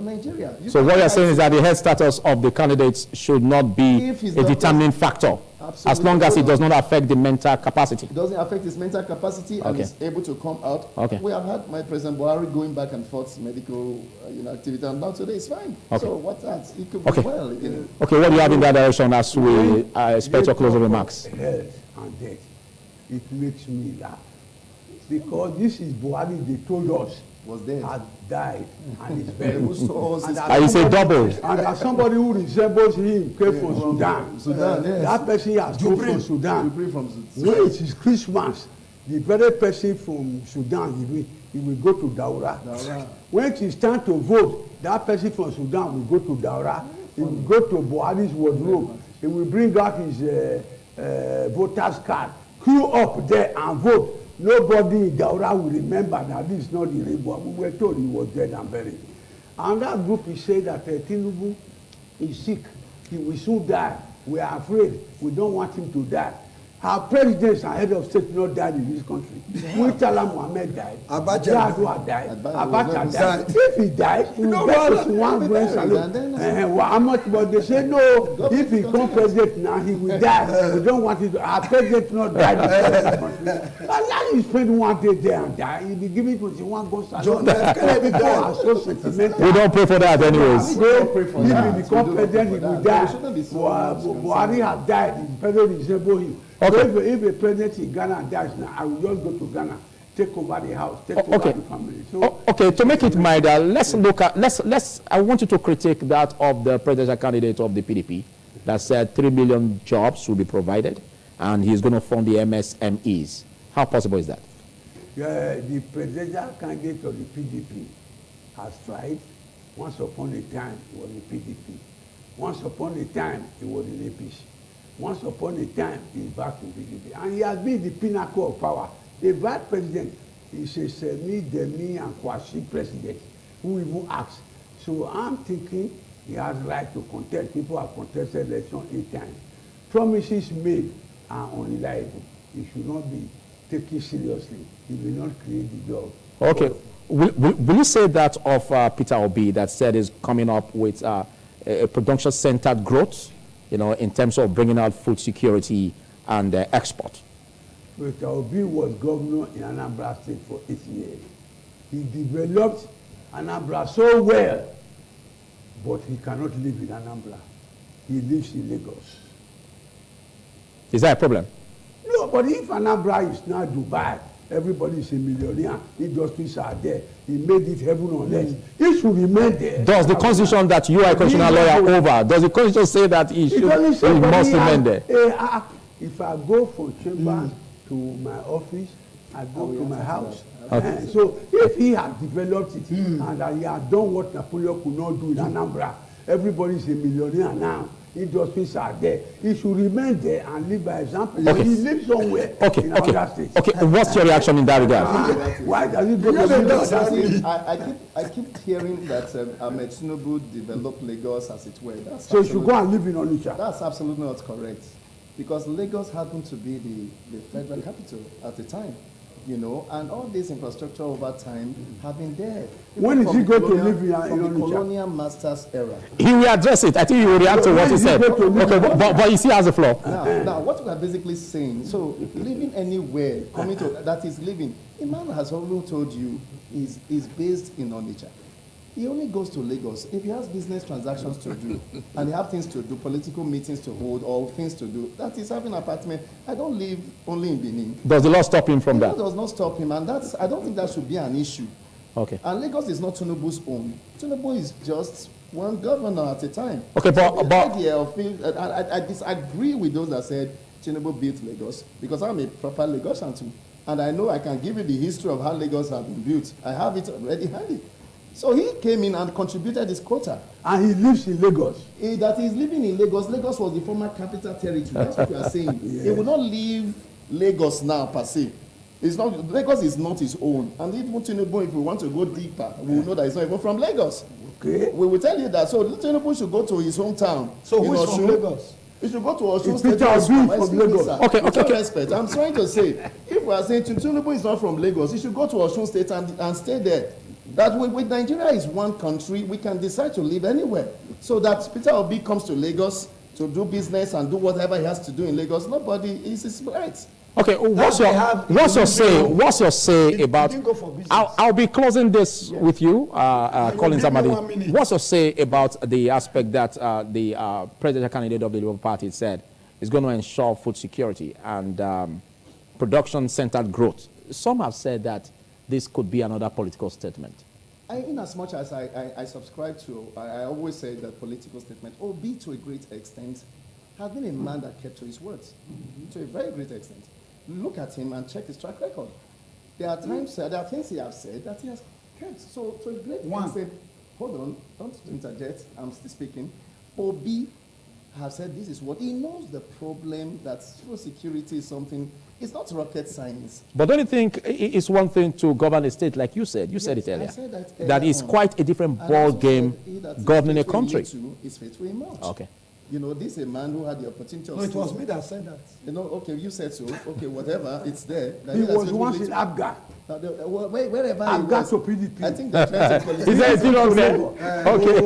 Nigeria. So what you're saying is that the health status of the candidates should not be a determining factor, as long as it does not affect the mental capacity. It doesn't affect his mental capacity and is able to come out. We have had my President Buhari going back and forth medical activity, and now today is fine. So what's that? It could be well. Okay, what do you have in that direction as we expect your closing remarks? Health and death. It makes me laugh. Because this is Buhari, they told us, was dead, had died, and is buried. And he's a double. And that somebody who resembles him came from Sudan. Yes. That person has come from Sudan. When it is Christmas, the very person from Sudan, he will go to Daura. When it is time to vote, that person from Sudan will go to Daura. He will go to Buhari's wardrobe. He will bring out his voter's card, queue up there and vote. Nobody in Daura will remember that this is not the Rebo. We were told he was dead and buried. And that group is saying that Tinubu is sick. He will soon die. We are afraid. We don't want him to die. Our presidents and head of state not died in this country. Murtala Mohammed died. Abacha died. Abacha died. If he died, he will die to one grand salute. How much? But they say no. If he becomes president now, he will die. We don't want it. Our president not die in this country. And now you spend one day there and die. You'll be giving 21 grand salute. We don't pray for that anyways. We don't pray for that. If he becomes president, he will die. Buhari has died. The president resemble him. So if a president in Ghana dies now, I will just go to Ghana, take over the house, take over the family. So, to make it milder, let's look at, I want you to critique that of the presidential candidate of the PDP that said 3 million jobs will be provided and he's going to fund the MSMEs. How possible is that? The presidential candidate of the PDP has tried. Once upon a time, he was in PDP. Once upon a time, he was in APC. Once upon a time, he's back in PDP. And he has been the pinnacle of power. The vice president is a semi-demi and quasi-president who even acts. So I'm thinking he has right to contest. People have contested election 8 times. Promises made are unreliable. He should not be taken seriously. He will not create the job. Okay. Will you say that of Peter Obi that said is coming up with a production-centered growth? In terms of bringing out food security and export. Mr. Obi was governor in Anambra State for 8 years. He developed Anambra so well, but he cannot live in Anambra. He lives in Lagos. Is that a problem? No, but if Anambra is now Dubai, Everybody is a millionaire. Industries are there. He made it heaven on earth. He should remain there. Does the constitution that you are a constitutional lawyer over, does the constitution say that he must remain there? If I go from chamber to my office, I go to my house. Okay. So if he has developed it and that he has done what Napoleon could not do in Anambra, everybody is a millionaire now. Industries are there. He should remain there and live by example. Okay. He lives somewhere in another state. Okay, what's your reaction in that regard? Why does he go to I keep hearing that Ahmed Tinubu developed Lagos as it were. So he should go and live in Onitsha. That's absolutely not correct. Because Lagos happened to be the federal capital at the time. You know, and all this infrastructure over time have been there. When is he going to live in from the Onitsha? colonial masters era? He will address it. I think he will react to what he said. Okay, but he still has the floor. Now, what we are basically saying, so living anywhere, coming to that is living, a man has already told you is based in Onitsha. He only goes to Lagos if he has business transactions to do and he have things to do, political meetings to hold, or things to do. That is having an apartment. I don't live only in Benin. Does the law stop him from that? That does not stop him, and I don't think that should be an issue. Okay. And Lagos is not Tinubu's own. Tinubu is just one governor at a time. Okay, I disagree with those that said Tinubu built Lagos, because I'm a proper Lagosian too. And I know I can give you the history of how Lagos has been built. I have it already handy. So he came in and contributed his quota. And he lives in Lagos. That he's living in Lagos. Lagos was the former capital territory. That's what we are saying. He will not leave Lagos now per se. Lagos is not his own. And even Tinubu, if we want to go deeper, we will know that it's not even from Lagos. Okay. We will tell you that. So Tinubu should go to his hometown. So who's from Lagos? He should go to Osun State. From Lagos. Okay. Respect. I'm trying to say, if we are saying Tinubu is not from Lagos, he should go to Osun State and stay there. That with Nigeria is one country, we can decide to live anywhere. So that Peter Obi comes to Lagos to do business and do whatever he has to do in Lagos, nobody is his right. Okay, what's your say about? I'll be closing this with you, Collins Amadi. What's your say about the aspect that the presidential candidate of the Labour Party said is going to ensure food security and production-centered growth? Some have said that this could be another political statement. In as much as I subscribe to, I always say that political statement, Obi to a great extent, has been a man that kept to his words, to a very great extent. Look at him and check his track record. There are times, there are things he has said that he has kept. So to a great extent, hold on, don't interject, I'm still speaking. Obi has said this is what he knows, the problem that food security is something. It's not rocket science. But don't you think it's one thing to govern a state, like you said? You said it earlier. That is quite a different ball game governing a country. It's faithfully much. Okay. You know, this is a man who had the opportunity of... No, it was me that said that. You know, okay, you said so. Okay, whatever, it's there. He was once in Abga. Wherever Abga to PDP. I think that's Is there a thing on there? Okay.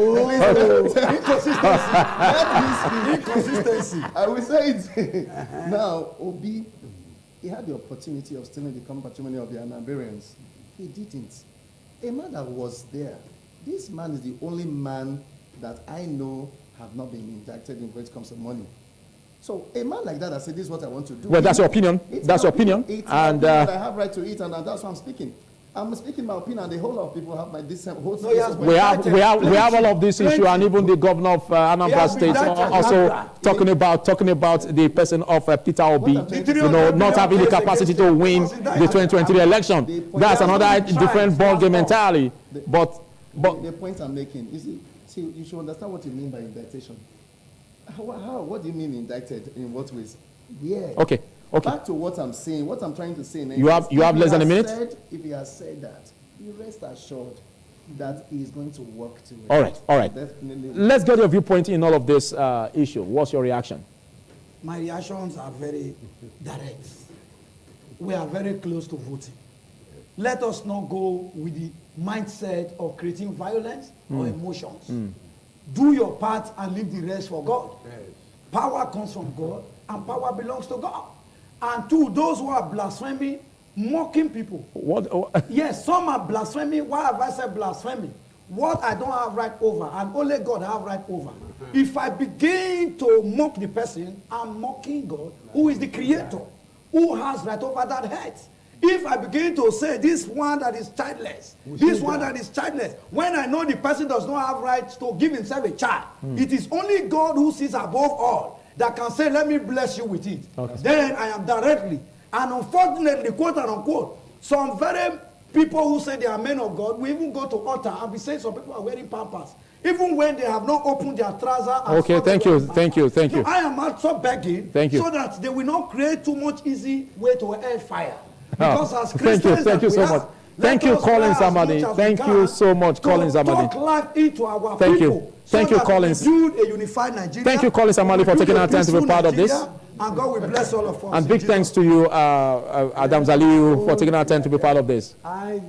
Inconsistency. I will say it. Now, Obi, he had the opportunity of stealing the patrimony of the Anambarians. He didn't. A man that was there. This man is the only man that I know have not been indicted in when it comes to money. So a man like that, I said, this is what I want to do. Well, that's your opinion. That's your opinion. And I have right to it, and that's why I'm speaking. I'm speaking my opinion, and the whole of people have my dissent. We have all of this issue, and even the governor of Anambra State also talking about the person of Peter Obi, not having the capacity to win the 2023 election. That's another different ball game entirely. But the point I'm making is, see, you should understand what you mean by indictation. How? What do you mean indicted? In what ways? Yeah. Okay. Back to what I'm saying. What I'm trying to say. You have less than a minute. If he has said that, you rest assured that he is going to work to it. All right. Definitely. Let's get your viewpoint in all of this issue. What's your reaction? My reactions are very direct. We are very close to voting. Let us not go with the mindset of creating violence or emotions. Do your part and leave the rest for God. Yes. Power comes from God, and power belongs to God. And to those who are blaspheming, mocking people. What? Yes, some are blaspheming. Why have I said blaspheming? What I don't have right over, and only God have right over. If I begin to mock the person, I'm mocking God, who is the creator, who has right over that head. If I begin to say this one that is childless, this one that is childless, when I know the person does not have rights to give himself a child, it is only God who sits above all that can say, let me bless you with it. Okay. Then I am directly. And unfortunately, quote and unquote, some very people who say they are men of God will even go to altar and be saying some people are wearing pampers, even when they have not opened their trouser. Okay, thank you. So I am also begging so that they will not create too much easy way to hellfire. Because as Christians, thank you so much. Thank you, Collins Amadi. Thank you so much, Collins Amadi. Talk life into our thank people. You. Thank you, Collins. Build a unified Nigeria. Thank you, Collins Amadi, for taking our time to be part of this. And God will bless all of us. And big thanks to you, Adams Aliyu, for taking our time to be part of this. I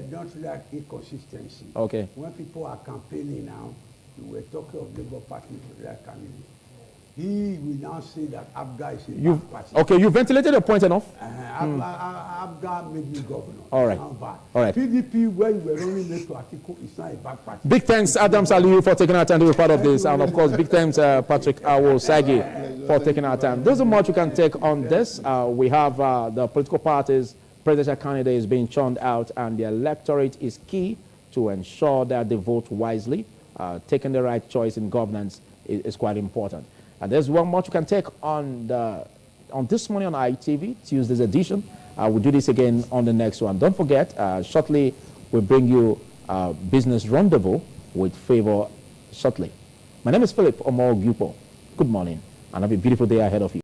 don't like inconsistency. Okay. When people are campaigning now, we were talking of Labour Party for their candidate. He will now say that Abga is a bad party. Okay, you ventilated your point enough. Abga made me governor. All right. All right. PDP, when you were running next to Atiku, it's not a bad party. Big thanks, Adams Aliyu, for taking our time to be part of this. And of course, big thanks, Patrick Awo-Sagi, for taking our time. There's so much you can take on this. We have the political parties, presidential candidates being churned out, and the electorate is key to ensure that they vote wisely. Taking the right choice in governance is quite important. And there's one more you can take on this morning on ITV, Tuesday's edition. We'll do this again on the next one. Don't forget, shortly we'll bring you Business Rendezvous with Favor shortly. My name is Philip Omo Gupo. Good morning, and have a beautiful day ahead of you.